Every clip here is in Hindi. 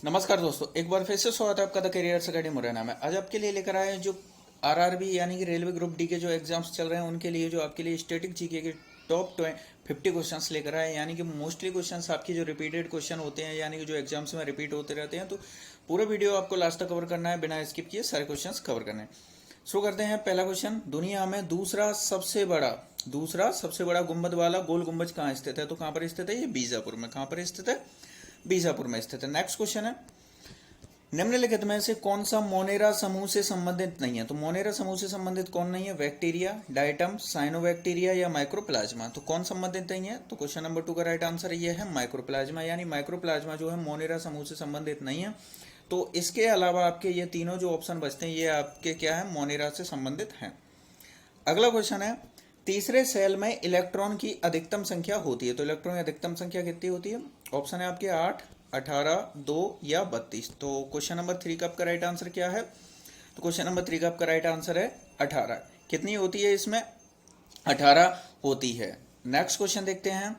नमस्कार दोस्तों, एक बार फिर से स्वागत है आपका द करियर्स अकेडमी मुरैना में। आज आपके लिए लेकर आए हैं जो आरआरबी यानी कि रेलवे ग्रुप डी के जो एग्जाम्स चल रहे हैं उनके लिए जो आपके लिए स्टैटिक जीके के टॉप 50 क्वेश्चंस लेकर आए हैं। यानी कि मोस्टली क्वेश्चंस आपकी जो रिपीटेड क्वेश्चन होते हैं यानी कि जो एग्जाम्स में रिपीट होते रहते हैं, तो पूरा वीडियो आपको लास्ट तक कवर करना है, बिना स्किप किए सारे क्वेश्चन कवर करने हैं। शुरू करते हैं। पहला क्वेश्चन, दुनिया में दूसरा सबसे बड़ा गुंबद वाला गोल गुंबज कहाँ स्थित है? तो कहाँ पर स्थित है? ये बीजापुर में। कहाँ पर स्थित है? बीजापुर में स्थित है। नेक्स्ट क्वेश्चन है, निम्नलिखित में से कौन सा मोनेरा समूह से संबंधित नहीं है? तो मोनेरा समूह से संबंधित कौन नहीं है? बैक्टीरिया, डायटम, साइनोबैक्टीरिया या माइक्रोप्लाज्मा। तो कौन संबंधित नहीं है? तो क्वेश्चन नंबर 2 का राइट आंसर ये है माइक्रोप्लाज्मा, यानी माइक्रोप्लाज्मा जो है मोनेरा समूह से संबंधित नहीं है। तो इसके अलावा आपके ये तीनों जो ऑप्शन बचते हैं ये आपके क्या है? मोनेरा से संबंधित हैं। अगला क्वेश्चन है, तीसरे सेल में इलेक्ट्रॉन की अधिकतम संख्या होती है। तो इलेक्ट्रॉन की अधिकतम संख्या कितनी होती है? ऑप्शन है आपके 8, 18, 2 या 32। तो क्वेश्चन नंबर 3 का आपका राइट आंसर क्या है? तो क्वेश्चन नंबर 3 का आपका राइट आंसर है 18। कितनी होती है इसमें? 18 होती है। नेक्स्ट क्वेश्चन देखते हैं।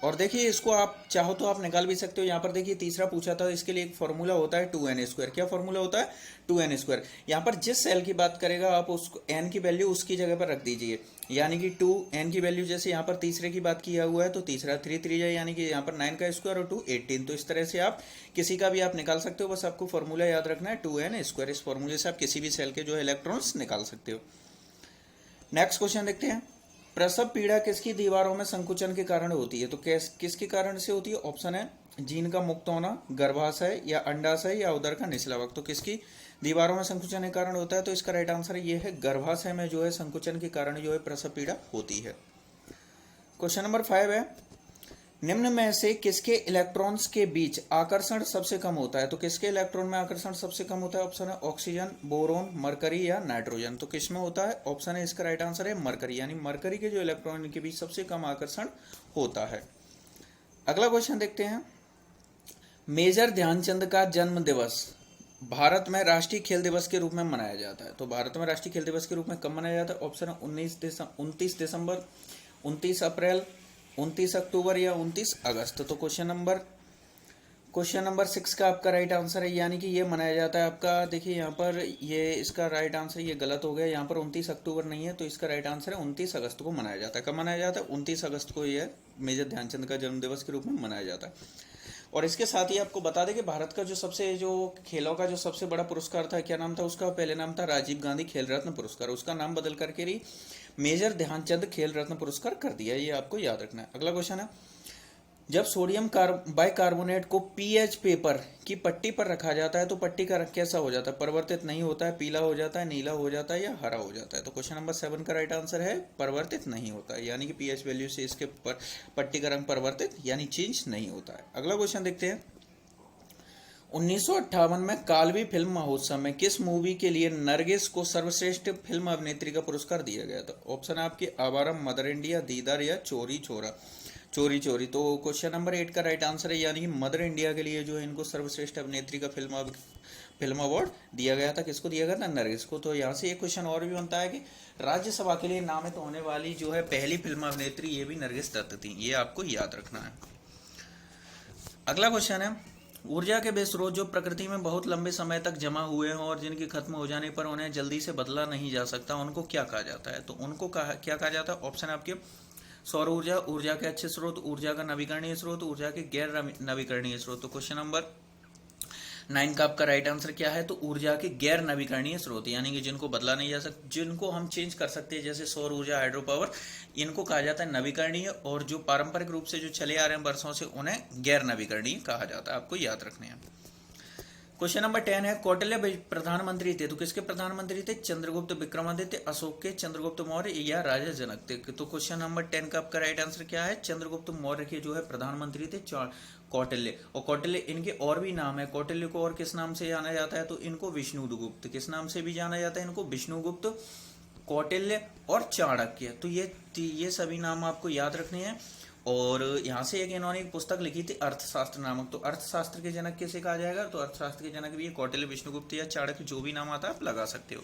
और देखिए, इसको आप चाहो तो आप निकाल भी सकते हो। यहाँ पर देखिए तीसरा पूछा था, इसके लिए एक फॉर्मूला होता है 2n²। क्या फॉर्मूला होता है? 2n²। यहाँ पर जिस सेल की बात करेगा आप उसको n की वैल्यू उसकी जगह पर रख दीजिए, यानी कि 2n की वैल्यू, जैसे यहाँ पर तीसरे की बात किया हुआ है तो तीसरा 3 3 यानी कि यहाँ पर 9 का स्क्वायर और 2 18। तो इस तरह से आप किसी का भी आप निकाल सकते हो। बस आपको फॉर्मूला याद रखना है 2n²। इस फॉर्मूले से आप किसी भी सेल के जो इलेक्ट्रॉन्स निकाल सकते हो। नेक्स्ट क्वेश्चन देखते हैं, प्रसव पीड़ा किसकी दीवारों में संकुचन के कारण होती है? तो किसके कारण से होती है? ऑप्शन है जीन का मुक्त होना, गर्भाशय या अंडाशय या उदर का निचला भाग। तो किसकी दीवारों में संकुचन के कारण होता है? तो इसका राइट आंसर ये है गर्भाशय में जो है संकुचन के कारण जो है प्रसव पीड़ा होती है। क्वेश्चन नंबर 5 है, निम्न में से किसके इलेक्ट्रॉन्स के बीच आकर्षण सबसे कम होता है? तो किसके इलेक्ट्रॉन में आकर्षण सबसे कम होता है? ऑप्शन है ऑक्सीजन, बोरोन, मरकरी या नाइट्रोजन। तो किस में होता है? ऑप्शन है इसका राइट आंसर है मरकरी, यानी मरकरी के जो इलेक्ट्रॉन के बीच सबसे कम आकर्षण होता है। अगला क्वेश्चन देखते हैं, मेजर ध्यानचंद का जन्म दिवस भारत में राष्ट्रीय खेल दिवस के रूप में मनाया जाता है। तो भारत में राष्ट्रीय खेल दिवस के रूप में कब मनाया जाता है? ऑप्शन है 29 दिसंबर, 29 अप्रैल, 29 अक्टूबर या 29 अगस्त। तो क्वेश्चन नंबर 6 का आपका राइट आंसर है, यानी कि ये मनाया जाता है आपका, देखिए यहाँ पर ये इसका राइट आंसर ये गलत हो गया, यहाँ पर 29 अक्टूबर नहीं है, तो इसका राइट आंसर है 29 अगस्त को मनाया जाता है। कब मनाया जाता है? 29 अगस्त को यह मेजर ध्यानचंद का जन्म दिवस के रूप में मनाया जाता है। और इसके साथ ही आपको बता दें कि भारत का जो खेलों का जो सबसे बड़ा पुरस्कार था, क्या नाम था उसका? पहले नाम था राजीव गांधी खेल रत्न पुरस्कार, उसका नाम बदल करके ही मेजर ध्यानचंद खेल रत्न पुरस्कार कर दिया। ये आपको याद रखना है। अगला क्वेश्चन है, जब सोडियम बाइकार्बोनेट को पीएच पेपर की पट्टी पर रखा जाता है तो पट्टी का रंग कैसा हो जाता है? परिवर्तित नहीं होता है, पीला हो जाता है, नीला हो जाता है या हरा हो जाता है? तो क्वेश्चन नंबर 7 का राइट आंसर है परिवर्तित नहीं होता है, यानी कि पीएच वैल्यू से इसके पट्टी का रंग परिवर्तित यानी चेंज नहीं होता है। अगला क्वेश्चन देखते हैं, 1958 में कालवी फिल्म महोत्सव में किस मूवी के लिए नरगिस को सर्वश्रेष्ठ फिल्म अभिनेत्री का पुरस्कार दिया गया था? ऑप्शन है आपके आवारा, मदर इंडिया, दीदार या चोरी चोरी। तो क्वेश्चन नंबर 8 का राइट आंसर है, यानी कि मदर इंडिया के लिए जो है इनको सर्वश्रेष्ठ अभिनेत्री का फिल्म अवार्ड दिया गया था। किसको दिया गया था? नरगिस को। तो यहाँ से एक क्वेश्चन और भी बनता है कि राज्यसभा के लिए नामित होने वाली जो है पहली फिल्म अभिनेत्री ये भी नरगिस दत्त थी। ये आपको याद रखना है। अगला क्वेश्चन है, ऊर्जा के वे स्रोत जो प्रकृति में बहुत लंबे समय तक जमा हुए हों और जिनके खत्म हो जाने पर उन्हें जल्दी से बदला नहीं जा सकता, उनको क्या कहा जाता है? तो उनको क्या कहा जाता है? ऑप्शन है आपके सौर ऊर्जा, ऊर्जा के अच्छे स्रोत, ऊर्जा का नवीकरणीय स्रोत, ऊर्जा के गैर नवीकरणीय स्रोत। तो क्वेश्चन नंबर 9 का आपका राइट आंसर क्या है? तो ऊर्जा के गैर नवीकरणीय स्रोत, यानी कि जिनको बदला नहीं जा सकता, जिनको हम चेंज कर सकते हैं, जैसे सौर ऊर्जा, हाइड्रो पावर, इनको कहा जाता है नवीकरणीय, और जो पारंपरिक रूप से जो चले आ रहे हैं वर्षों से उन्हें गैर नवीकरणीय कहा जाता है। आपको याद रखने हैं। क्वेश्चन नंबर 10 है, कौटिल्य प्रधानमंत्री थे तो किसके प्रधानमंत्री थे? चंद्रगुप्त विक्रमादित्य, अशोक के, चंद्रगुप्त मौर्य या राजा जनक थे? तो क्वेश्चन नंबर 10 का आपका राइट आंसर क्या है? चंद्रगुप्त मौर्य के जो है प्रधानमंत्री थे कौटिल्य। और कौटिल्य इनके और भी नाम है, कौटिल्य को और किस नाम से जाना जाता है? तो इनको विष्णुगुप्त, किस नाम से भी जाना जाता है? इनको विष्णुगुप्त, कौटिल्य और चाणक्य। तो ये सभी नाम आपको याद रखने हैं। और यहाँ से एक इन्होंने एक पुस्तक लिखी थी अर्थशास्त्र नामक। तो अर्थशास्त्र के जनक किसे कहा जाएगा? तो अर्थशास्त्र के जनक भी कौटिल्य, विष्णुगुप्त या चाणक्य, जो भी नाम आता है आप लगा सकते हो।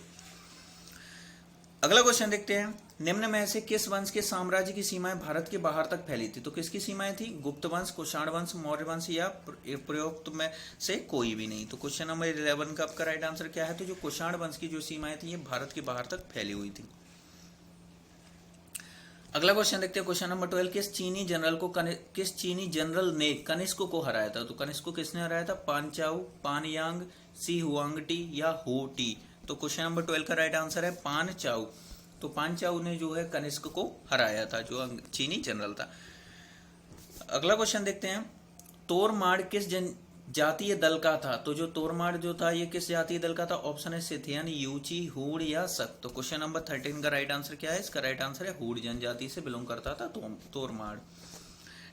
अगला क्वेश्चन देखते हैं, निम्न में से किस वंश के साम्राज्य की सीमाएं भारत के बाहर तक फैली थी? तो किसकी सीमाएं थी? गुप्त वंश, कुषाण वंश, मौर्य वंश या प्रयुक्त में से कोई भी नहीं। तो क्वेश्चन नंबर 11 का आपका राइट आंसर क्या है? तो जो कुषाण वंश की जो सीमाएं थी ये भारत के बाहर तक फैली हुई थी। अगला क्वेश्चन देखते हैं, क्वेश्चन नंबर 12, किस चीनी जनरल ने कनिष्क को हराया था? तो कनिष्क को किसने हराया था? पांचाऊ, पानयांग, सी हुआंगटी या हो टी। तो क्वेश्चन नंबर 12 का राइट आंसर है पानचाऊ। तो पांचाऊ ने जो है कनिष्क को हराया था, जो चीनी जनरल था। अगला क्वेश्चन देखते हैं, तोरमाड़ किस जातीय दल का था? तो जो तोरमाड़ जो था ये किस जातीय दल का था? ऑप्शन है सिथियन, यूची, हूड़ या सक। तो क्वेश्चन नंबर 13 का राइट आंसर क्या है? इसका राइट आंसर है हूड़ जनजाति से बिलोंग करता था तोरमाड़।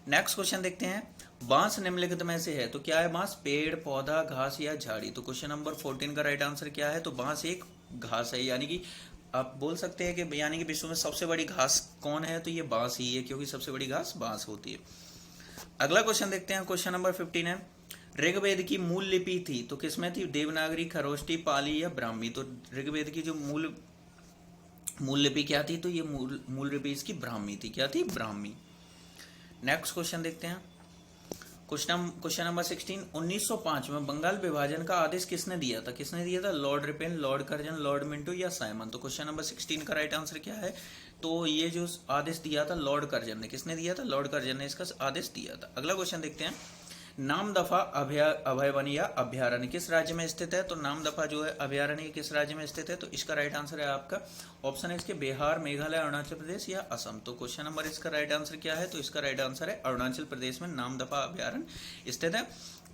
नेक्स्ट क्वेश्चन देखते हैं, बांस निम्नलिखित में से है? तो क्या है बांस? पेड़, पौधा, घास या झाड़ी। तो क्वेश्चन नंबर 14 का राइट आंसर क्या है? तो बांस एक घास है, यानी कि आप बोल सकते हैं कि यानी कि विश्व में सबसे बड़ी घास कौन है? तो ये बांस ही है, क्योंकि सबसे बड़ी घास बांस होती है। अगला क्वेश्चन देखते हैं, क्वेश्चन नंबर 15 है, ऋग्वेद की मूल लिपि थी तो किसमें थी? देवनागरी, खरोष्टी, पाली या ब्राह्मी। तो ऋग्वेद की जो मूल लिपि क्या थी? तो ये मूल लिपि इसकी ब्राह्मी थी। क्या थी? ब्राह्मी। नेक्स्ट क्वेश्चन देखते हैं, क्वेश्चन नंबर 16, 1905 में बंगाल विभाजन का आदेश किसने दिया था? किसने दिया था? Lord ripen, Lord Curzon, Lord Minto या साइमन। तो क्वेश्चन नंबर 16 का राइट आंसर क्या है? तो ये जो आदेश दिया था लॉर्ड कर्जन ने। किसने दिया था? लॉर्ड कर्जन ने इसका आदेश दिया था। अगला क्वेश्चन देखते हैं, नामदफा अभयवन या अभयारण्य किस राज्य में स्थित है? तो नामदफा जो है अभयारण्य किस राज्य में स्थित है? तो इसका राइट आंसर है आपका ऑप्शन है इसके बिहार, मेघालय, अरुणाचल प्रदेश या असम। तो क्वेश्चन नंबर इसका राइट आंसर क्या है? तो इसका राइट आंसर है अरुणाचल प्रदेश में नामदफा अभयारण्य स्थित है।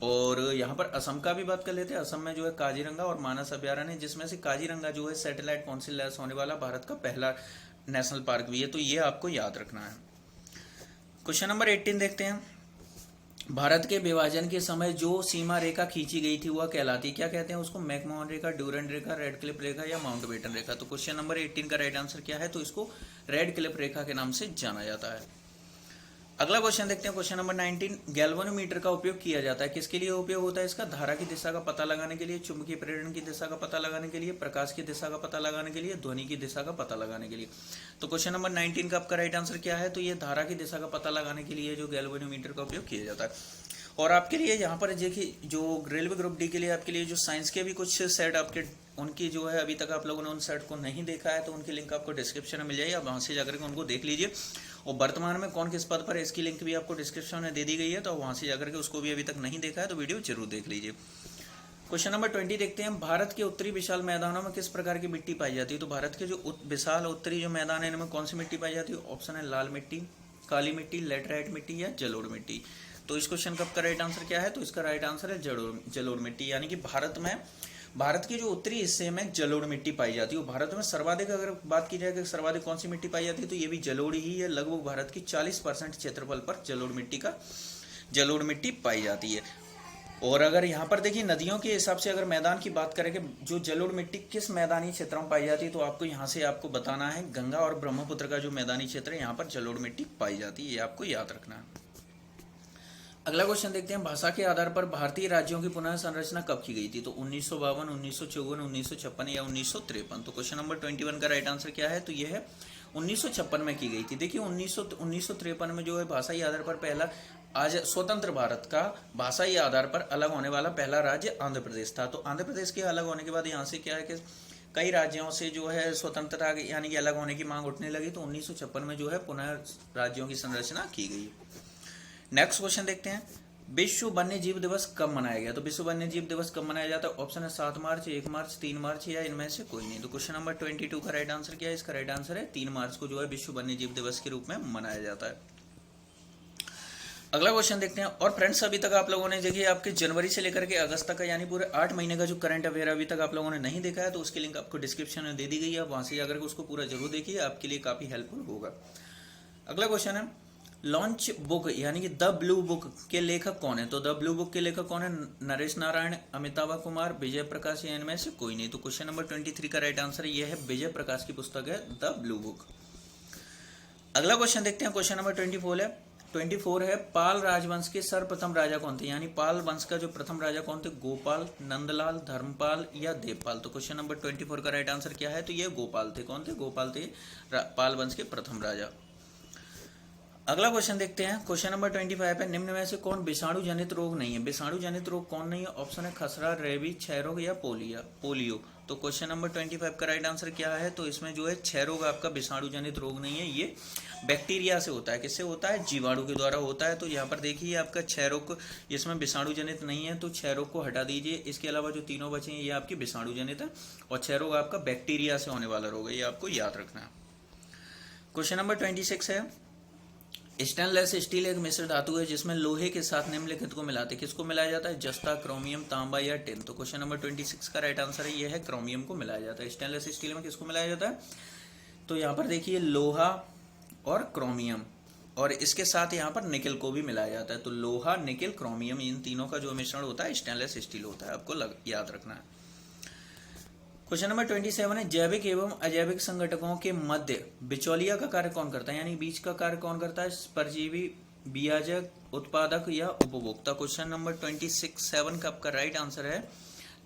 और यहाँ पर असम का भी बात कर लेते हैं। असम में जो है काजीरंगा और मानस अभयारण्य, जिसमें से काजीरंगा जो है सैटेलाइट कॉन्सिलर्स होने वाला भारत का पहला नेशनल पार्क भी है। तो ये आपको याद रखना है। क्वेश्चन नंबर 18 देखते हैं, भारत के विभाजन के समय जो सीमा रेखा खींची गई थी वह कहलाती, क्या कहते हैं उसको? मैकमोहन रेखा, ड्यूरेंट रेखा, रेड क्लिफ रेखा या माउंटबेटन रेखा। तो क्वेश्चन नंबर 18 का राइट आंसर क्या है? तो इसको रेड क्लिफ रेखा के नाम से जाना जाता है। अगला क्वेश्चन देखते हैं, क्वेश्चन नंबर 19, गैल्वेनोमीटर का उपयोग किया जाता है, किसके लिए उपयोग होता है इसका? धारा की दिशा का पता लगाने के लिए, चुंबकीय प्रेरण की दिशा का पता लगाने के लिए, प्रकाश की दिशा का पता लगाने के लिए, ध्वनि की दिशा का पता लगाने के लिए। तो क्वेश्चन नंबर 19 का आपका राइट आंसर क्या है? तो ये धारा की दिशा का पता लगाने के लिए जो गैल्वेनोमीटर का उपयोग किया जाता है। और आपके लिए यहाँ पर देखिए, जो रेलवे ग्रुप डी के लिए आपके लिए जो साइंस के भी कुछ सेट आपके उनकी जो है अभी तक आप लोगों ने उन सेट को नहीं देखा है तो उनकी लिंक आपको डिस्क्रिप्शन में मिल जाएगी, आप वहाँ से जाकर के उनको देख लीजिए। और वर्तमान में कौन किस पद पर है इसकी लिंक भी आपको डिस्क्रिप्शन में दे दी गई है, तो वहाँ से जाकर के उसको भी अभी तक नहीं देखा है तो वीडियो जरूर देख लीजिए। क्वेश्चन नंबर 20 देखते हैं, भारत के उत्तरी विशाल मैदानों में किस प्रकार की मिट्टी पाई जाती है? तो भारत के जो विशाल उत्तरी जो मैदान है इनमें कौन सी मिट्टी पाई जाती है? ऑप्शन है लाल मिट्टी, काली मिट्टी, लेटराइट मिट्टी या जलोढ़ मिट्टी। तो इस क्वेश्चन का राइट आंसर क्या है? तो इसका राइट आंसर है जलोढ़ मिट्टी, यानी कि भारत के जो उत्तरी हिस्से में जलोढ़ मिट्टी पाई जाती है। भारत में सर्वाधिक अगर बात की जाए कि सर्वाधिक कौन सी मिट्टी पाई जाती है तो ये भी जलोढ़ ही है। लगभग भारत की 40% क्षेत्रफल पर जलोढ़ मिट्टी पाई जाती है। और अगर यहाँ पर देखिए नदियों के हिसाब से अगर मैदान की बात करें कि जो जलोढ़ मिट्टी किस मैदानी क्षेत्रों में पाई जाती है तो आपको यहाँ से आपको बताना है गंगा और ब्रह्मपुत्र का जो मैदानी क्षेत्र है यहाँ पर जलोढ़ मिट्टी पाई जाती है, ये आपको याद रखना है। अगला क्वेश्चन देखते हैं, भाषा के आधार पर भारतीय राज्यों की पुनः संरचना कब की गई थी? तो 1952, 1954, 1956 या 1953। तो क्वेश्चन नंबर 21 का राइट आंसर क्या है? तो यह है 1956 में की गई थी। देखिए 1953 में जो है भाषाई आधार पर पहला, आज स्वतंत्र भारत का भाषाई आधार पर अलग होने वाला पहला राज्य आंध्र प्रदेश था। तो आंध्र प्रदेश के अलग होने के बाद यहाँ से क्या है कि कई राज्यों से जो है स्वतंत्रता यानी कि अलग होने की मांग उठने लगी, तो 1956 में जो है पुनः राज्यों की संरचना की गई। नेक्स्ट क्वेश्चन देखते हैं, विश्व वन्य जीव दिवस कब मनाया गया? तो विश्व वन्य जीव दिवस कब मनाया जाता है? ऑप्शन है 7 मार्च, 1 मार्च, 3 मार्च या इनमें से कोई नहीं। तो क्वेश्चन नंबर 22 का राइट आंसर क्या है? इसका राइट आंसर है 3 मार्च को जो है विश्व वन्य जीव दिवस के रूप में मनाया जाता है। अगला क्वेश्चन देखते हैं, और फ्रेंड्स अभी तक आप लोगों ने देखिए आपके जनवरी से लेकर के अगस्त तक का यानी पूरे 8 महीने का जो करंट अफेयर अभी तक आप लोगों ने नहीं देखा है तो उसकी लिंक आपको डिस्क्रिप्शन में दे दी गई है, वहां से जाकर के उसको पूरा जरूर देखिए, आपके लिए काफी हेल्पफुल होगा। अगला क्वेश्चन है, लॉन्च बुक यानी कि द ब्लू बुक के लेखक कौन है? तो द ब्लू बुक के लेखक कौन है? नरेश नारायण, अमिताभ कुमार, विजय प्रकाश या इनमें से कोई नहीं। तो क्वेश्चन नंबर 23 का राइट आंसर यह है विजय प्रकाश की पुस्तक है द ब्लू बुक। अगला क्वेश्चन देखते हैं, क्वेश्चन नंबर 24 है, 24 है, पाल राजवंश के सर्वप्रथम राजा कौन थे? यानी पाल वंश का जो प्रथम राजा कौन थे? गोपाल, नंदलाल, धर्मपाल या देवपाल? तो क्वेश्चन नंबर 24 का राइट आंसर क्या है? तो ये गोपाल थे। कौन थे? गोपाल थे पाल वंश के प्रथम राजा। अगला क्वेश्चन देखते हैं। क्वेश्चन नंबर 25 है, निम्न में से कौन विषाणु जनित रोग नहीं है? विषाणु जनित रोग कौन नहीं है? ऑप्शन है खसरा, रेबीज, क्षय रोग या पोलियो। तो क्वेश्चन नंबर 25 का राइट आंसर क्या है? तो इसमें जो है क्षय रोग आपका विषाणु जनित रोग नहीं है, ये बैक्टीरिया से होता है। किससे होता है? जीवाणु के द्वारा होता है। तो यहाँ पर देखिए आपका क्षय रोग, इसमें विषाणु जनित नहीं है, तो क्षय रोग को हटा दीजिए। इसके अलावा जो तीनों बचे हैं ये आपके विषाणु जनित है, और क्षय रोग आपका बैक्टीरिया से होने वाला रोग है, ये आपको याद रखना है। क्वेश्चन नंबर 26 है, स्टेनलेस स्टील एक मिश्र धातु है जिसमें लोहे के साथ निम्नलिखित को मिलाते, किसको मिलाया जाता है? जस्ता, क्रोमियम, तांबा या टिन? तो क्वेश्चन नंबर 26 का राइट आंसर है, यह है क्रोमियम को मिलाया जाता है। स्टेनलेस स्टील में किसको मिलाया जाता है? तो यहाँ पर देखिए लोहा और क्रोमियम, और इसके साथ यहाँ पर निकल को भी मिलाया जाता है। तो लोहा, निकल, क्रोमियम, इन तीनों का जो मिश्रण होता है स्टेनलेस स्टील होता है, आपको याद रखना है। क्वेश्चन नंबर 27 है, जैविक एवं अजैविक संगठकों के मध्य बिचौलिया का कार्य कौन करता है? यानी बीज का कार्य कौन करता है? परजीवी, बीजाजक, उत्पादक या उपभोक्ता? क्वेश्चन नंबर 26-7 का आपका राइट आंसर है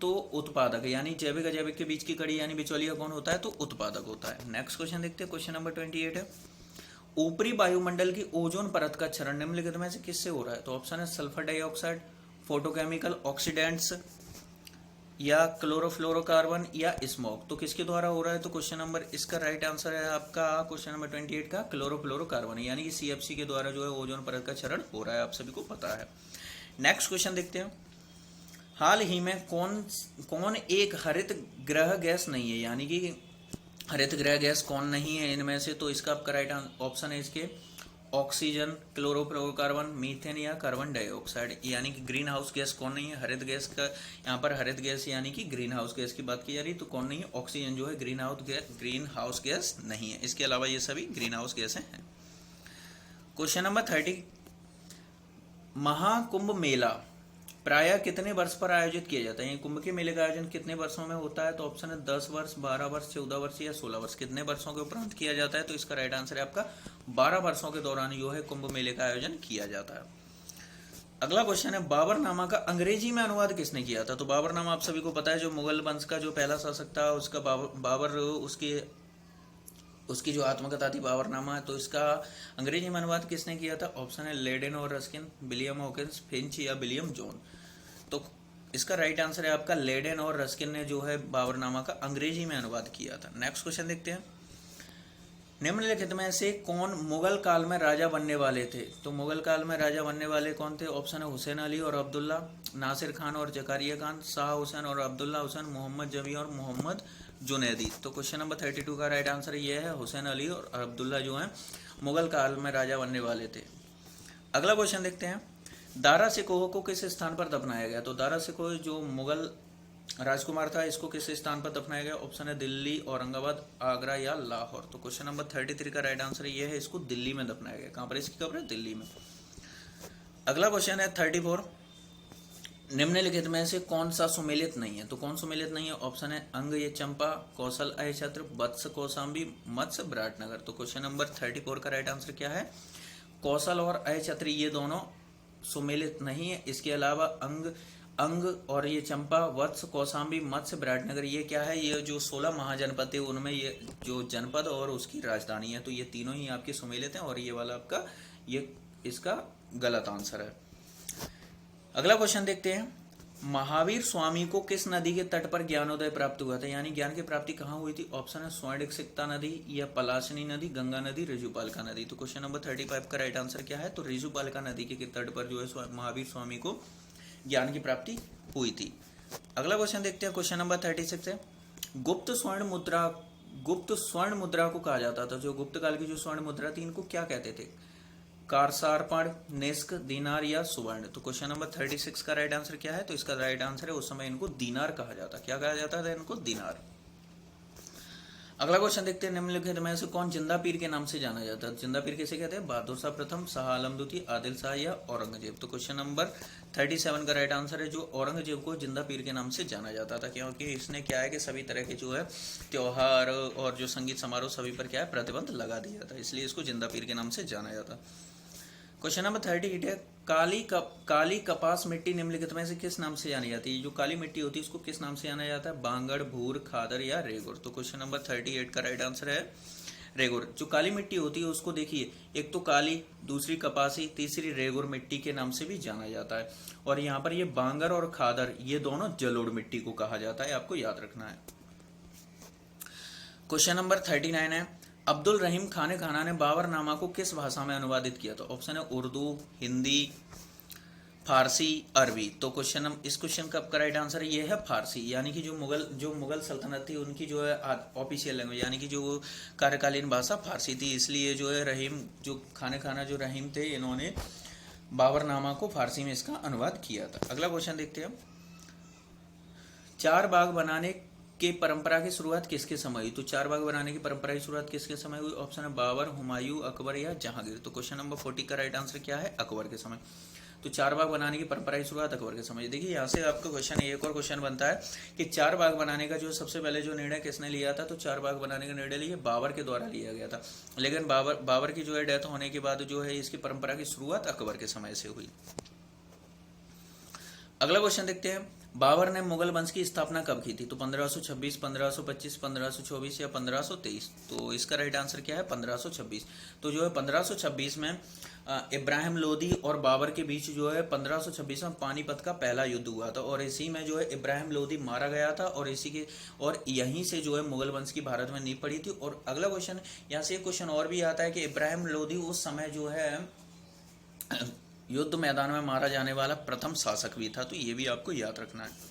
तो उत्पादक, यानी जैविक अजैविक के बीच की कड़ी यानी बिचौलिया कौन होता है? तो उत्पादक होता है। नेक्स्ट क्वेश्चन देखते हैं। क्वेश्चन नंबर 28 है, ऊपरी वायुमंडल की ओजोन परत का क्षरण निम्नलिखित में से किससे हो रहा है? तो ऑप्शन है सल्फर डाइऑक्साइड, फोटोकेमिकल ऑक्सीडेंट्स या क्लोरोफ्लोरोकार्बन या स्मोक? तो किसके द्वारा हो रहा है? तो क्वेश्चन नंबर, इसका राइट आंसर है आपका क्वेश्चन नंबर 28 का क्लोरोफ्लोरोकार्बन, यानी कि सीएफसी के द्वारा जो है ओजोन परत का क्षरण हो रहा है, आप सभी को पता है। नेक्स्ट क्वेश्चन देखते हैं। हाल ही में कौन एक हरित ग्रह गैस नहीं है? यानी कि हरित ग्रह गैस कौन नहीं है इनमें से? तो इसका आपका राइट ऑप्शन है इसके ऑक्सीजन, क्लोरोफ्लोरोकार्बन, मीथेन या कार्बन डाइऑक्साइड। यानी कि ग्रीन हाउस गैस कौन नहीं है? हरित गैस का यहाँ पर हरित गैस यानी कि ग्रीन हाउस गैस की बात की जा रही है, तो कौन नहीं है? ऑक्सीजन जो है ग्रीन हाउस गैस नहीं है। इसके अलावा ये सभी ग्रीन हाउस गैस हैं। क्वेश्चन नंबर 30, महाकुंभ मेला प्रायः कितने वर्ष पर आयोजित किया जाता है? कुंभ के मेले का आयोजन कितने वर्षों में होता है? तो ऑप्शन है 10 वर्ष, 12 वर्ष, 14 वर्ष या 16 वर्ष। कितने वर्षों के उपरांत किया जाता है? तो इसका राइट आंसर है आपका 12 वर्षों के दौरान जो है कुंभ मेले का आयोजन किया जाता है। अगला क्वेश्चन है, बाबरनामा का अंग्रेजी में अनुवाद किसने किया था? तो बाबरनामा आप सभी को पता है, जो मुगल वंश का जो पहला शासक था उसका बाबर उसकी जो आत्मकथा थी बाबरनामा है, तो इसका अंग्रेजी में अनुवाद किसने किया था? ऑप्शन है लेडेन और रस्किन, विलियम हॉकिंस, फिंच या विलियम जॉन? तो इसका राइट आंसर है आपका लेडेन और रस्किन ने जो है बाबरनामा का अंग्रेजी में अनुवाद किया था। नेक्स्ट क्वेश्चन देखते हैं। निम्नलिखित में से कौन मुगल काल में राजा बनने वाले थे? तो मुगल काल में राजा बनने वाले कौन थे? ऑप्शन है हुसैन अली और अब्दुल्ला, नासिर खान और जकारिया खान, शाह हुसैन और अब्दुल्ला हुसैन, मोहम्मद जमी और मोहम्मद जुनैदी? तो क्वेश्चन नंबर 32 का राइट आंसर ये है हुसैन अली और अब्दुल्ला जो है मुगल काल में राजा बनने वाले थे। अगला क्वेश्चन देखते हैं। दारा शिकोह को किस स्थान पर दफनाया गया? तो दारा शिकोह जो मुगल राजकुमार था, इसको किस स्थान पर दफनाया गया? ऑप्शन है दिल्ली, औरंगाबाद, आगरा या लाहौर? तो क्वेश्चन नंबर 33 का राइट आंसर ये है, इसको दिल्ली में दफनाया गया। कहां पर इसकी कब्र है? दिल्ली में। अगला क्वेश्चन है 34, निम्नलिखित में से कौन सा सुमेलित नहीं है? तो कौन सुमेलित नहीं है? ऑप्शन है अंग ये चंपा, कौशल अयछत्र, वत्स कौशाम्बी, मत्स्य विराटनगर? तो क्वेश्चन नंबर 34 का राइट आंसर क्या है? कौशल और अयछत्र ये दोनों सुमेलित नहीं है। इसके अलावा अंग और ये चंपा, वत्स, कौशाम्बी, मत्स्य, विराटनगर ये क्या है? ये जो 16 महाजनपद है उनमें ये जो जनपद और उसकी राजधानी है, तो ये तीनों ही आपके सुमेलित हैं, और ये वाला आपका ये इसका गलत आंसर है। अगला क्वेश्चन देखते हैं। महावीर स्वामी को किस नदी के तट पर ज्ञानोदय प्राप्त हुआ था? यानी ज्ञान की प्राप्ति कहाँ हुई थी? ऑप्शन है स्वर्णिकसिकता नदी या पलाशनी नदी, गंगा नदी, ऋजुपालिका नदी? तो क्वेश्चन नंबर 35 का राइट आंसर क्या है? तो ऋजुपालिका नदी के तट पर जो है महावीर स्वामी को ज्ञान की प्राप्ति हुई थी। अगला क्वेश्चन देखते हैं। क्वेश्चन नंबर 36 है, गुप्त स्वर्ण मुद्रा को कहा जाता था। जो गुप्त काल की जो स्वर्ण मुद्रा थी इनको क्या कहते थे? कारसारपण, निष्क, दीनार या सुवर्ण? तो क्वेश्चन नंबर 36 का राइट आंसर क्या है? तो इसका राइट आंसर है उस समय इनको दीनार कहा जाता। क्या कहा जाता था इनको? दीनार। अगला क्वेश्चन देखते हैं। निम्नलिखित में से कौन जिंदा पीर के नाम से जाना जाता है? जिंदा पीर किसे कहते हैं? बहादुर शाह प्रथम, शाह आलम द्वितीय, आदिल शाह या औरंगजेब? तो क्वेश्चन नंबर 37 का राइट आंसर है जो औरंगजेब को जिंदा पीर के नाम से जाना जाता था, क्योंकि इसने क्या है कि सभी तरह के जो है त्योहार और जो संगीत समारोह सभी पर क्या है प्रतिबंध लगा दिया था, इसलिए इसको जिंदा पीर के नाम से जाना जाता। क्वेश्चन नंबर 38 है, काली कपास मिट्टी निम्नलिखित में से किस नाम से जानी जाती है? जो काली मिट्टी होती है उसको किस नाम से जाना जाता है? बांगड़, भूर, खादर या रेगुर? तो क्वेश्चन नंबर 38 का राइट आंसर है रेगुर। जो काली मिट्टी होती है उसको देखिए, एक तो काली, दूसरी कपासी, तीसरी रेगुर मिट्टी के नाम से भी जाना जाता है। और यहाँ पर ये बांगर और खादर ये दोनों जलोढ़ मिट्टी को कहा जाता है, आपको याद रखना है। क्वेश्चन नंबर 39 है, अब्दुल रहीम खान खाना ने बाबरनामा को किस भाषा में अनुवादित किया? तो ऑप्शन है उर्दू, हिंदी, फारसी, अरबी। तो इस क्वेश्चन का आपका राइट आंसर ये है फारसी, यानी कि जो मुगल सल्तनत थी उनकी जो है ऑफिशियल लैंग्वेज यानी कि जो कार्यकालीन भाषा फारसी थी, इसलिए जो है रहीम जो खाना जो रहीम थे इन्होंने बाबरनामा को फारसी में इसका अनुवाद किया था। अगला क्वेश्चन देखते हैं, चार बाग बनाने की परंपरा की शुरुआत किसके समय हुई? तो चार बाग बनाने की परंपरा की शुरुआत किसके समय हुई? ऑप्शन है बाबर, हुमायूं, अकबर या जहांगीर। तो क्वेश्चन नंबर 40 का राइट आंसर क्या है? अकबर के समय। तो चार बाग बनाने की परंपरा की शुरुआत अकबर के समय। देखिए यहाँ से आपका क्वेश्चन एक और क्वेश्चन बनता है कि चार बाग बनाने का जो सबसे पहले जो निर्णय किसने लिया था? तो चार बाग बनाने का निर्णय लिया बाबर के द्वारा लिया गया था, लेकिन बाबर की जो है डेथ होने के बाद जो है इसकी परंपरा की शुरुआत अकबर के समय से हुई। अगला क्वेश्चन देखते हैं, बाबर ने मुगल वंश की स्थापना कब की थी? तो 1526, 1525, 1524 या 1523। तो इसका राइट आंसर क्या है? 1526। तो जो है 1526 में इब्राहिम लोदी और बाबर के बीच जो है 1526 में पानीपत का पहला युद्ध हुआ था, और इसी में जो है इब्राहिम लोदी मारा गया था, और यहीं से जो है मुगल वंश की भारत में नींव पड़ी थी। और अगला क्वेश्चन, यहाँ से एक क्वेश्चन और भी आता है कि इब्राहिम लोदी उस समय जो है युद्ध मैदान में मारा जाने वाला प्रथम शासक भी था, तो ये भी आपको याद रखना है।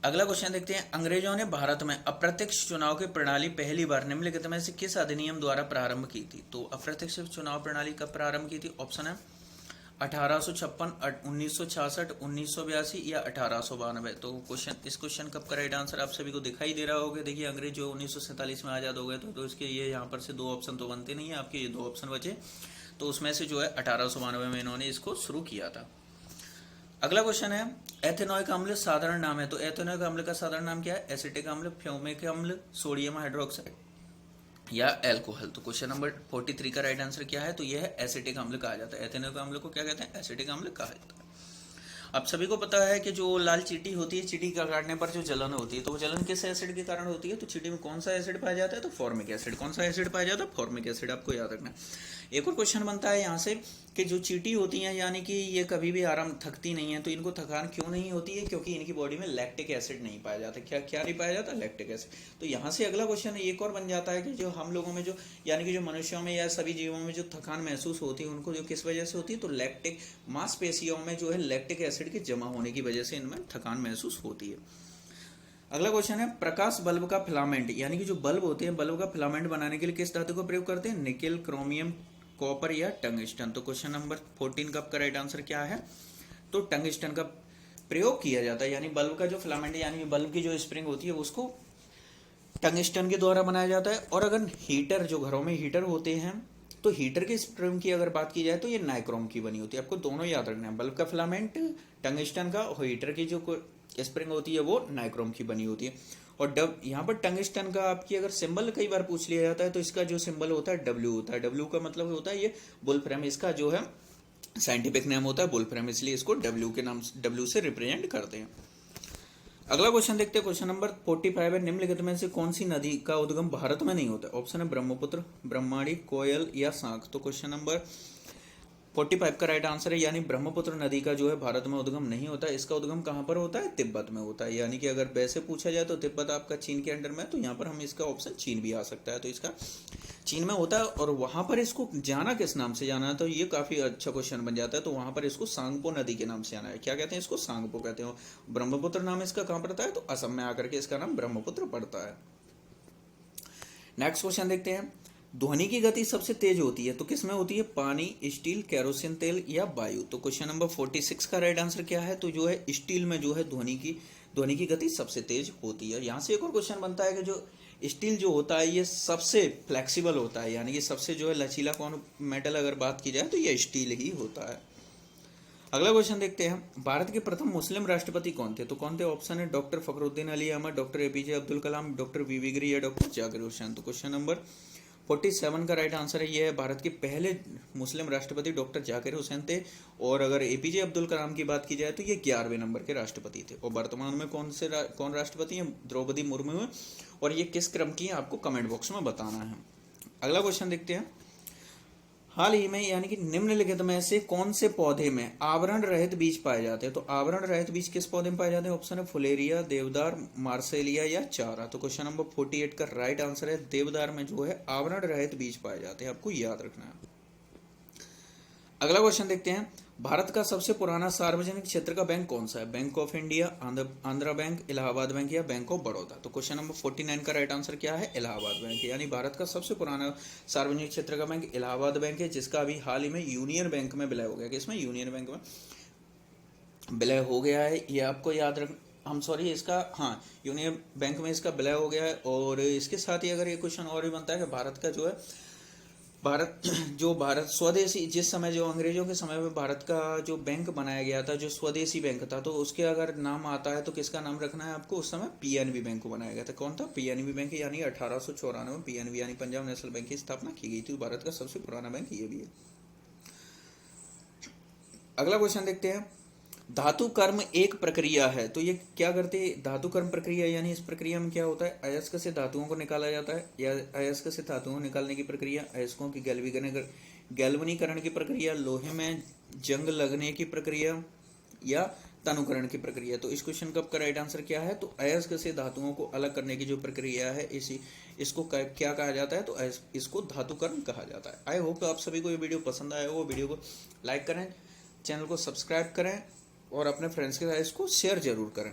अगला क्वेश्चन देखते हैं, अंग्रेजों ने भारत में अप्रत्यक्ष चुनाव की प्रणाली पहली बार निम्नलिखित में से किस अधिनियम द्वारा प्रारंभ की थी? तो अप्रत्यक्ष चुनाव प्रणाली कब प्रारंभ की थी? ऑप्शन है 1856, 1966, 1982 या 1892। तो इस क्वेश्चन का राइट आंसर आप सभी को दिखाई दे रहा होगा। देखिए अंग्रेज जो 1947 में आजाद हो गए थे, तो इसके ये यहाँ पर से दो ऑप्शन तो बनते नहीं है, आपके ये दो ऑप्शन बचे, तो उसमें से जो है 1892 में इन्होंने इसको शुरू किया था। अगला क्वेश्चन है, एथेनॉइक अम्ल साधारण नाम है? तो एथेनॉइक अम्ल का साधारण नाम क्या है? एसिटिक अम्ल, फ्यूमिक अम्ल, सोडियम हाइड्रोक्साइड या एल्कोहल। तो क्वेश्चन नंबर 43 का राइट आंसर क्या है? तो यह है एसिटिक अम्ल कहा जाता है। एथेनॉइक अम्ल को क्या कहते हैं? एसिटिक अम्ल कहा जाता है। अब सभी को पता है कि जो लाल चींटी होती है, चींटी का काटने पर जो जलन होती है, तो वो जलन किस एसिड के कारण होती है? तो चींटी में कौन सा एसिड पाया जाता है? तो फॉर्मिक एसिड। कौन सा एसिड पाया जाता है? फॉर्मिक एसिड, आपको याद रखना है। एक और क्वेश्चन बनता है यहाँ से कि जो चींटी होती हैं यानी कि ये कभी भी आराम थकती नहीं है, तो इनको थकान क्यों नहीं होती है? क्योंकि इनकी बॉडी में लैक्टिक एसिड नहीं पाया जाता। क्या नहीं पाया जाता? Lactic acid. तो यहाँ से अगला क्वेश्चन एक और बन जाता है कि जो हम लोगों में जो यानी कि जो मनुष्यों में या सभी जीवों में जो थकान महसूस होती है, उनको जो किस वजह से होती है? तो लैक्टिक मांसपेशियों में जो है लैक्टिक एसिड के जमा होने की वजह से इनमें थकान महसूस होती है। अगला क्वेश्चन है, प्रकाश बल्ब का फिलामेंट यानी कि जो बल्ब होते हैं, बल्ब का फिलामेंट बनाने के लिए किस धातु का प्रयोग करते हैं? निकेल, क्रोमियम, कॉपर या टंगस्टन। तो क्वेश्चन नंबर 14 का राइट आंसर क्या है? तो टंगस्टन का प्रयोग किया जाता है, यानी बल्ब का जो फिलामेंट यानी बल्ब की जो स्प्रिंग होती है उसको टंगस्टन के द्वारा बनाया जाता है। और अगर हीटर, जो घरों में हीटर होते हैं, तो हीटर के स्प्रिंग की अगर बात की जाए तो ये नाइक्रोम की बनी होती है। आपको दोनों याद रखना है, बल्ब का फिलामेंट टंगस्टन का, और हीटर की जो स्प्रिंग होती है वो नाइक्रोम की बनी होती है। और यहाँ पर टंगस्टन का आपकी अगर सिंबल कई बार पूछ लिया जाता है, तो इसका जो सिंबल होता है डब्ल्यू होता है। डब्ल्यू का मतलब होता है ये वोल्फ्राम, इसका जो है साइंटिफिक नेम होता है वोल्फ्राम, इसलिए इसको डब्ल्यू के नाम, डब्ल्यू से रिप्रेजेंट करते हैं। अगला क्वेश्चन देखते हैं, क्वेश्चन नंबर 45 है, निम्नलिखित में से कौन सी नदी का उद्गम भारत में नहीं होता? ऑप्शन है ब्रह्मपुत्र, ब्रह्माणी, कोयल या सांक। तो क्वेश्चन नंबर 45 का राइट आंसर है, यानी ब्रह्मपुत्र नदी का जो है भारत में उद्गम नहीं होता। इसका उद्गम कहाँ पर होता है? तिब्बत में होता है। यानी कि अगर वैसे पूछा जाए तो तिब्बत आपका चीन के अंडर में है, तो यहाँ पर हम इसका ऑप्शन चीन भी आ सकता है, तो इसका चीन में होता है। और वहां पर इसको जाना किस नाम से जाना है? तो ये काफी अच्छा क्वेश्चन बन जाता है। तो वहां पर इसको सांगपो नदी के नाम से जाना है। क्या कहते हैं इसको? सांगपो कहते हैं। ब्रह्मपुत्र नाम इसका कहाँ पड़ता है? तो असम में आकर के इसका नाम ब्रह्मपुत्र पड़ता है। नेक्स्ट क्वेश्चन देखते हैं, ध्वनि की गति सबसे तेज होती है तो किसमें होती है? पानी, स्टील, केरोसिन तेल या वायु। तो क्वेश्चन नंबर 46 का राइट आंसर क्या है? तो जो है स्टील में जो है ध्वनि की गति सबसे तेज होती है। यहाँ से एक और क्वेश्चन बनता है कि जो स्टील जो होता है ये सबसे फ्लेक्सिबल होता है, यानी कि सबसे जो है लचीला कौन मेटल अगर बात की जाए तो ये स्टील ही होता है। अगला क्वेश्चन देखते हैं, भारत के प्रथम मुस्लिम राष्ट्रपति कौन थे? तो कौन थे? ऑप्शन है doctor Fakhruddin Ali Ahmed, doctor APJ Abdul Kalam, doctor VV Giri या डॉक्टर जाकिर हुसैन। तो क्वेश्चन नंबर 47 का राइट आंसर है, ये है भारत के पहले मुस्लिम राष्ट्रपति डॉक्टर जाकिर हुसैन थे। और अगर एपीजे अब्दुल कलाम की बात की जाए तो ये 11वें नंबर के राष्ट्रपति थे। और वर्तमान में कौन राष्ट्रपति हैं? द्रौपदी मुर्मू है। और ये किस क्रम की है आपको कमेंट बॉक्स में बताना है। अगला क्वेश्चन देखते हैं। हाल ही में यानी कि निम्नलिखित में से कौन से पौधे में आवरण रहित बीज पाए जाते हैं? तो आवरण रहित बीज किस पौधे में पाए जाते हैं? ऑप्शन है फुलेरिया, देवदार, मार्सेलिया या चारा। तो क्वेश्चन नंबर 48 का राइट आंसर है देवदार में जो है आवरण रहित बीज पाए जाते हैं, आपको याद रखना है। अगला क्वेश्चन देखते हैं। भारत का सबसे पुराना सार्वजनिक क्षेत्र का बैंक कौन सा है? Bank of India, Andhra bank, Allahabad bank या बैंक ऑफ बड़ौदा। तो क्वेश्चन नंबर 49 का राइट आंसर क्या है? इलाहाबाद बैंक। यानी भारत का सबसे पुराना सार्वजनिक क्षेत्र का बैंक इलाहाबाद बैंक है, जिसका अभी हाल ही में यूनियन बैंक में विलय हो गया। किसमें? यूनियन बैंक में विलय हो गया है, ये आपको याद रख इसका यूनियन बैंक में इसका विलय हो गया है। और इसके साथ ही अगर ये क्वेश्चन और भी बनता है कि भारत का जो है भारत स्वदेशी, जिस समय जो अंग्रेजों के समय में भारत का जो बैंक बनाया गया था, जो स्वदेशी बैंक था, तो उसके अगर नाम आता है तो किसका नाम रखना है आपको? उस समय पीएनबी बैंक को बनाया गया था। कौन था? PNB bank. यानी 1894 में पीएनबी यानी पंजाब नेशनल बैंक की स्थापना की गई थी। भारत का सबसे पुराना बैंक ये भी है। अगला क्वेश्चन देखते हैं। धातु कर्म एक प्रक्रिया है, तो ये क्या करते हैं? धातु कर्म प्रक्रिया यानी इस प्रक्रिया में क्या होता है? अयस्क से धातुओं को निकाला जाता है, या अयस्क से धातुओं को निकालने की प्रक्रिया, अयस्कों की गैल्वनीकरण की प्रक्रिया, लोहे में जंग लगने की प्रक्रिया या तनुकरण की प्रक्रिया। तो इस क्वेश्चन का आपका राइट आंसर क्या है? तो अयस्क से धातुओं को अलग करने की जो प्रक्रिया है इसको क्या कहा जाता है? तो इसको धातु कर्म कहा जाता है। आई होप आप सभी को ये वीडियो पसंद आया हो। वीडियो को लाइक करें, चैनल को सब्सक्राइब करें और अपने फ्रेंड्स के साथ इसको शेयर जरूर करें।